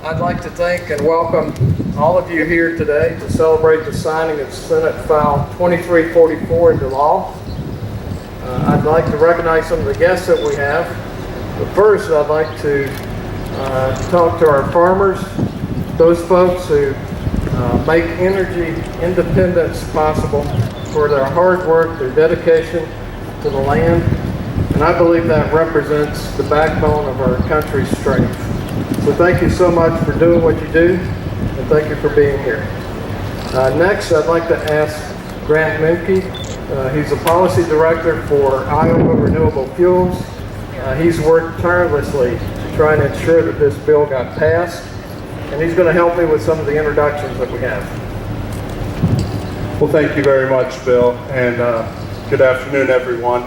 I'd like to thank and welcome all of you here today to celebrate the signing of Senate File 2344 into law. I'd like to recognize some of the guests that we have. But first, I'd like to talk to our farmers, those folks who make energy independence possible for their hard work, their dedication to the land. And I believe that represents the backbone of our country's strength. So thank you so much for doing what you do, and thank you for being here. Next, I'd like to ask Grant Menke. He's a policy director for Iowa Renewable Fuels. He's worked tirelessly to try and ensure that this bill got passed, and he's going to help me with some of the introductions that we have. Well, thank you very much, Bill, and good afternoon, everyone.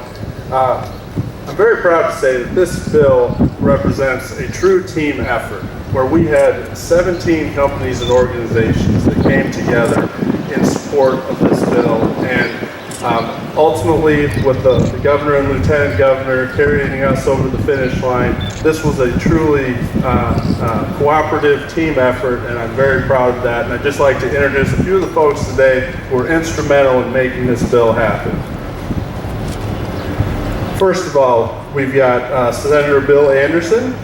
I'm very proud to say that this bill represents a true team effort where we had 17 companies and organizations that came together in support of this bill, and ultimately with the governor and lieutenant governor carrying us over the finish line, this was a truly cooperative team effort, and I'm very proud of that. And I'd just like to introduce a few of the folks today who were instrumental in making this bill happen. First of all, we've got Senator Bill Anderson,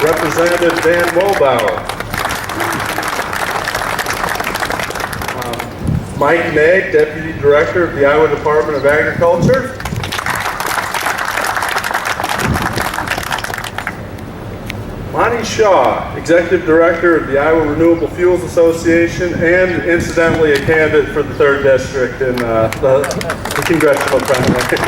Representative Dan Mulbauer, Mike Nagg, Deputy Director of the Iowa Department of Agriculture, Monty Shaw, Executive Director of the Iowa Renewable Fuels Association, and incidentally a candidate for the 3rd District in the congressional primary.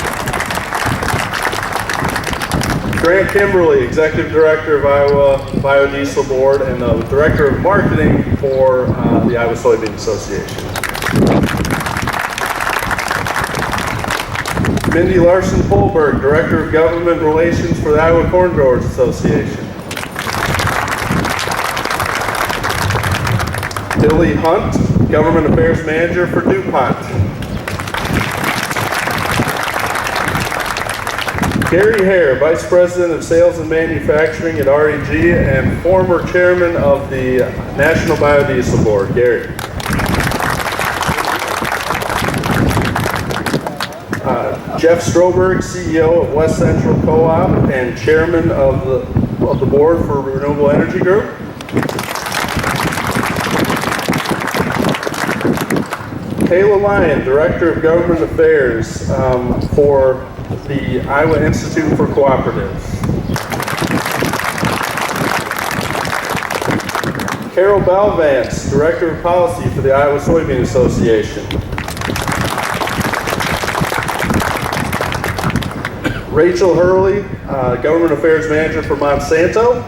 Grant Kimberly, Executive Director of Iowa Biodiesel Board and the Director of Marketing for the Iowa Soybean Association. Mindy Larson-Polberg, Director of Government Relations for the Iowa Corn Growers Association. Dilly Hunt, Government Affairs Manager for DuPont. Gary Hare, Vice President of Sales and Manufacturing at REG and former Chairman of the National Biodiesel Board. Gary. Jeff Stroberg, CEO of West Central Co-op and Chairman of the Board for Renewable Energy Group. Kayla Lyon, Director of Government Affairs for the Iowa Institute for Cooperatives. Carol Balvance, Director of Policy for the Iowa Soybean Association. Rachel Hurley, Government Affairs Manager for Monsanto.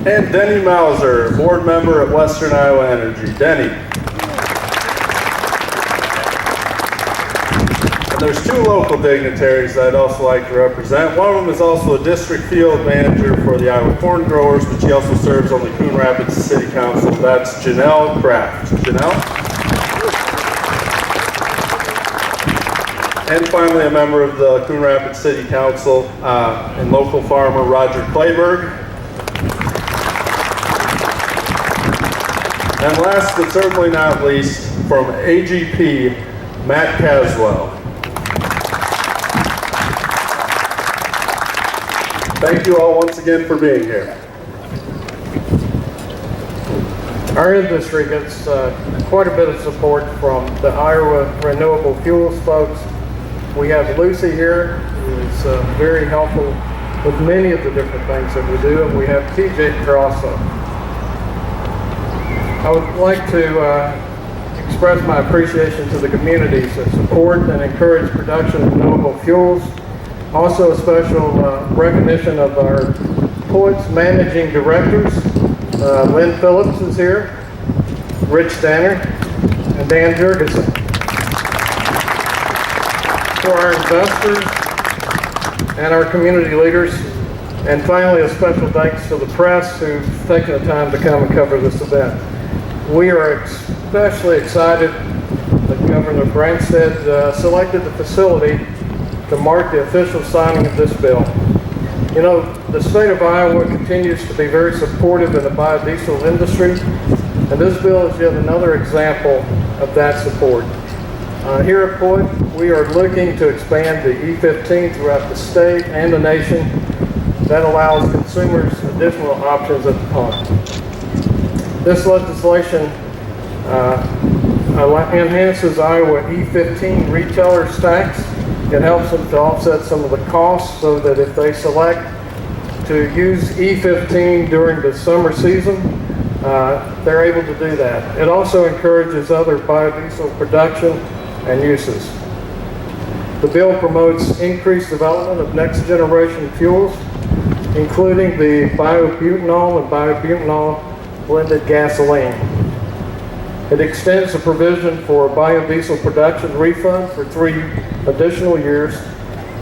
And Denny Mauser, Board Member at Western Iowa Energy. Denny. And there's 2 local dignitaries that I'd also like to represent. One of them is also a District Field Manager for the Iowa Corn Growers, but she also serves on the Coon Rapids City Council. That's Janelle Kraft. Janelle? And finally, a member of the Coon Rapids City Council and local farmer Roger Clayberg. And last but certainly not least, from AGP, Matt Caswell. Thank you all once again for being here. Our industry gets quite a bit of support from the Iowa Renewable Fuels folks. We have Lucy here, who is very helpful with many of the different things that we do, and we have TJ here also. I would like to express my appreciation to the communities that support and encourage production of renewable fuels. Also a special recognition of our POET's managing directors. Lynn Phillips is here, Rich Danner, and Dan Jurgensen. For our investors and our community leaders. And finally, a special thanks to the press who've taken the time to come and cover this event. We are especially excited that Governor Branstad selected the facility to mark the official signing of this bill. You know, the state of Iowa continues to be very supportive of the biodiesel industry, and this bill is yet another example of that support. Here at POET, we are looking to expand the E15 throughout the state and the nation. That allows consumers additional options at the pump. This legislation enhances Iowa E15 retailers tax. It helps them to offset some of the costs so that if they select to use E15 during the summer season, they're able to do that. It also encourages other biodiesel production and uses. The bill promotes increased development of next generation fuels, including the biobutanol and biobutanol blended gasoline. It extends the provision for biodiesel production refund for 3 additional years.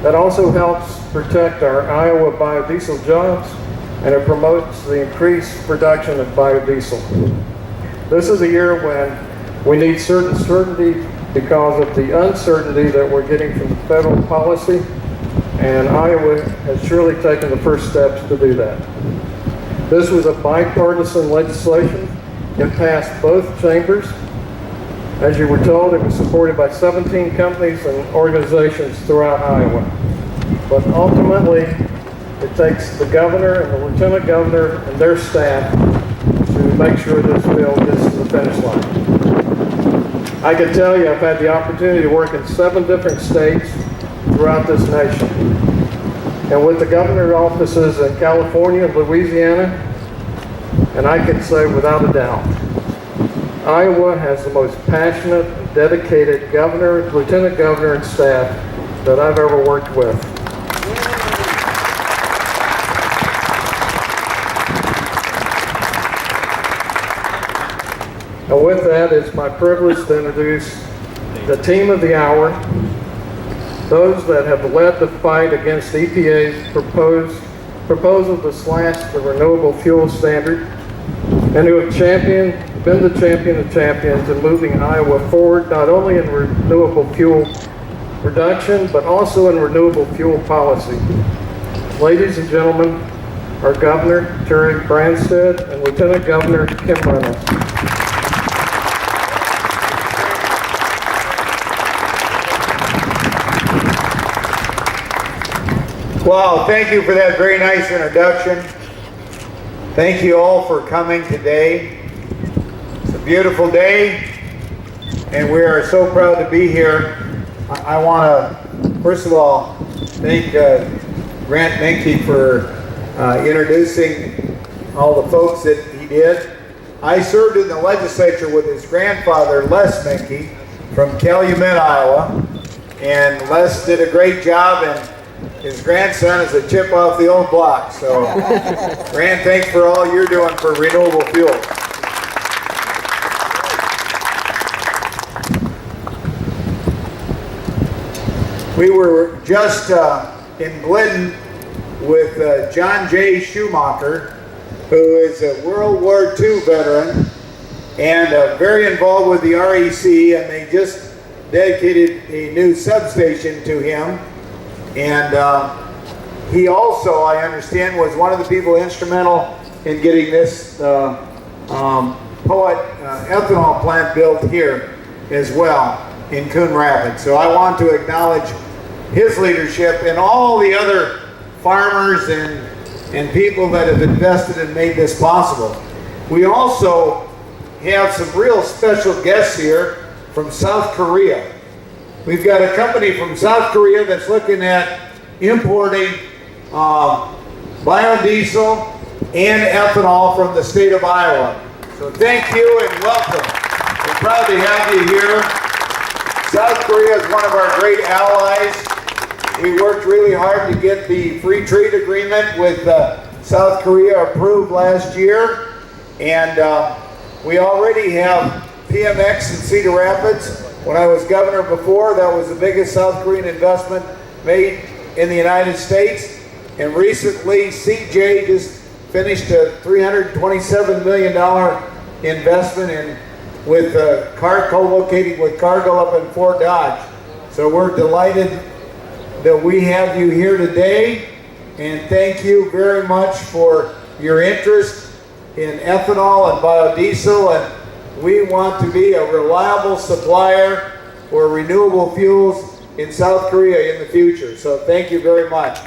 That also helps protect our Iowa biodiesel jobs, and it promotes the increased production of biodiesel. This is a year when we need certain certainty because of the uncertainty that we're getting from the federal policy, and Iowa has surely taken the first steps to do that. This was a bipartisan legislation. It passed both chambers. As you were told, it was supported by 17 companies and organizations throughout Iowa. But ultimately, it takes the governor and the lieutenant governor and their staff to make sure this bill gets to the finish line. I can tell you I've had the opportunity to work in 7 different states throughout this nation. And with the governor's offices in California and Louisiana, and I can say without a doubt, Iowa has the most passionate, dedicated governor, lieutenant governor, and staff that I've ever worked with. And with that, it's my privilege to introduce the team of the hour, those that have led the fight against EPA's proposal to slash the renewable fuel standard, and who have been the champion of champions in moving Iowa forward, not only in renewable fuel production, but also in renewable fuel policy. Ladies and gentlemen, our Governor, Terry Branstad, and Lieutenant Governor, Kim Reynolds. Wow, thank you for that very nice introduction. Thank you all for coming today. It's a beautiful day, and we are so proud to be here. I want to, first of all, thank Grant Menke for introducing all the folks that he did. I served in the legislature with his grandfather, Les Menke, from Calumet, Iowa, and Les did a great job, and his grandson is a chip off the old block. So, Grant, thanks for all you're doing for renewable fuel. We were just in Glidden with John J. Schumacher, who is a World War II veteran and very involved with the REC, and they just dedicated a new substation to him. And he also, I understand, was one of the people instrumental in getting this POET ethanol plant built here as well in Coon Rapids. So I want to acknowledge his leadership and all the other farmers and people that have invested and made this possible. We also have some real special guests here from South Korea. We've got a company from South Korea that's looking at importing biodiesel and ethanol from the state of Iowa. So thank you and welcome. We're proud to have you here. South Korea is one of our great allies. We worked really hard to get the free trade agreement with South Korea approved last year, and we already have PMX in Cedar Rapids. When I was governor before, that was the biggest South Korean investment made in the United States. And recently, CJ just finished a $327 million investment in with co-locating with Cargill up in Fort Dodge. So we're delighted that we have you here today, and thank you very much for your interest in ethanol and biodiesel, and we want to be a reliable supplier for renewable fuels in South Korea in the future. So thank you very much.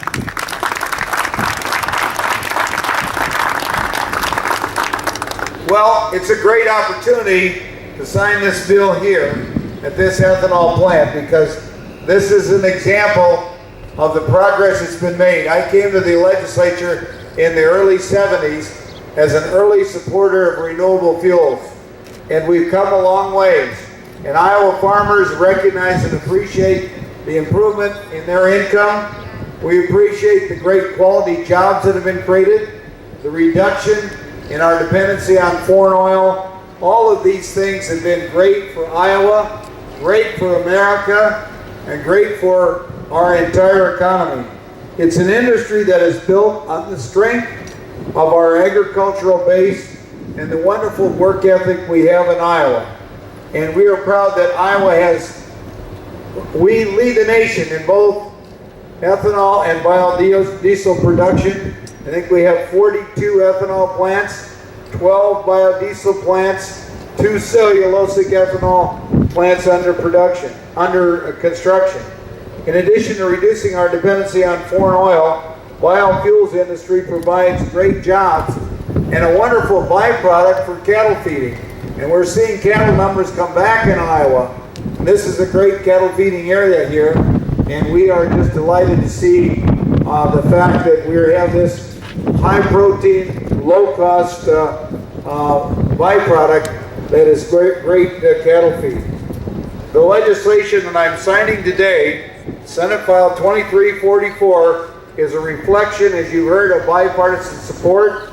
Well, it's a great opportunity to sign this bill here at this ethanol plant, because this is an example of the progress that's been made. I came to the legislature in the early 70s as an early supporter of renewable fuels, and we've come a long ways. And Iowa farmers recognize and appreciate the improvement in their income. We appreciate the great quality jobs that have been created, the reduction in our dependency on foreign oil. All of these things have been great for Iowa, great for America, and great for our entire economy. It's an industry that is built on the strength of our agricultural base and the wonderful work ethic we have in Iowa. And we are proud that Iowa we lead the nation in both ethanol and biodiesel production. I think we have 42 ethanol plants, 12 biodiesel plants, 2 cellulosic ethanol plants under construction. In addition to reducing our dependency on foreign oil, biofuels industry provides great jobs and a wonderful byproduct for cattle feeding. And we're seeing cattle numbers come back in Iowa. And this is a great cattle feeding area here, and we are just delighted to see the fact that we have this high protein, low cost byproduct that is great cattle feed. The legislation that I'm signing today, Senate File 2344, is a reflection, as you heard, of bipartisan support.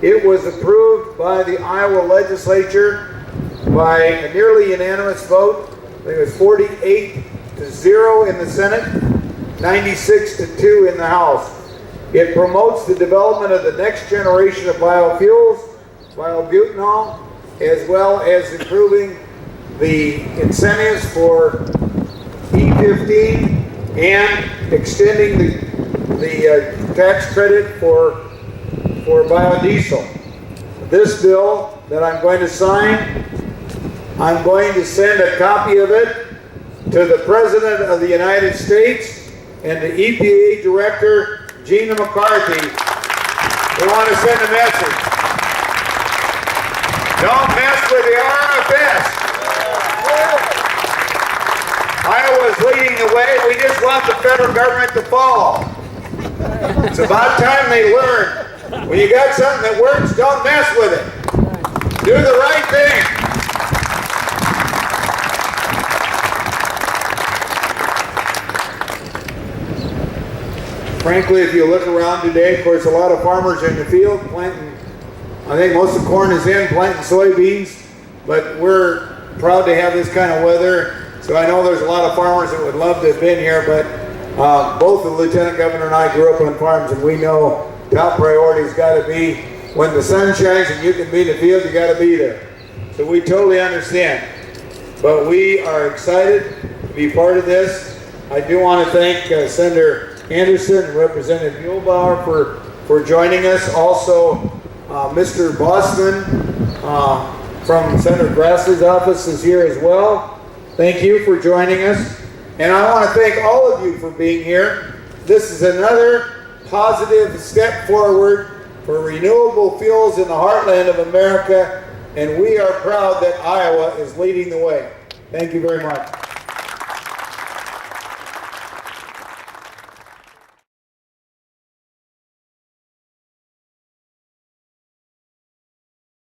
It was approved by the Iowa legislature by a nearly unanimous vote. I think it was 48-0 in the Senate, 96-2 in the House. It promotes the development of the next generation of biofuels, biobutanol, as well as improving the incentives for E15 and extending the tax credit for biodiesel. This bill that I'm going to sign, I'm going to send a copy of it to the President of the United States and the EPA Director, Gina McCarthy. We want to send a message. Don't mess with the IRFS. Iowa's leading the way. We just want the federal government to fall. It's about time they learn. When you got something that works, don't mess with it. Do the right thing. Frankly, if you look around today, of course, a lot of farmers are in the field planting. I think most of the corn is in, planting soybeans, but we're proud to have this kind of weather. So I know there's a lot of farmers that would love to have been here, but both the Lieutenant Governor and I grew up on farms, and we know top priority's got to be when the sun shines and you can be in the field, you got to be there. So we totally understand. But we are excited to be part of this. I do want to thank Senator Anderson and Representative Muehlbauer for joining us. Also, Mr. Bossman from Senator Grassley's office is here as well. Thank you for joining us. And I want to thank all of you for being here. This is another positive step forward for renewable fuels in the heartland of America, and we are proud that Iowa is leading the way. Thank you very much.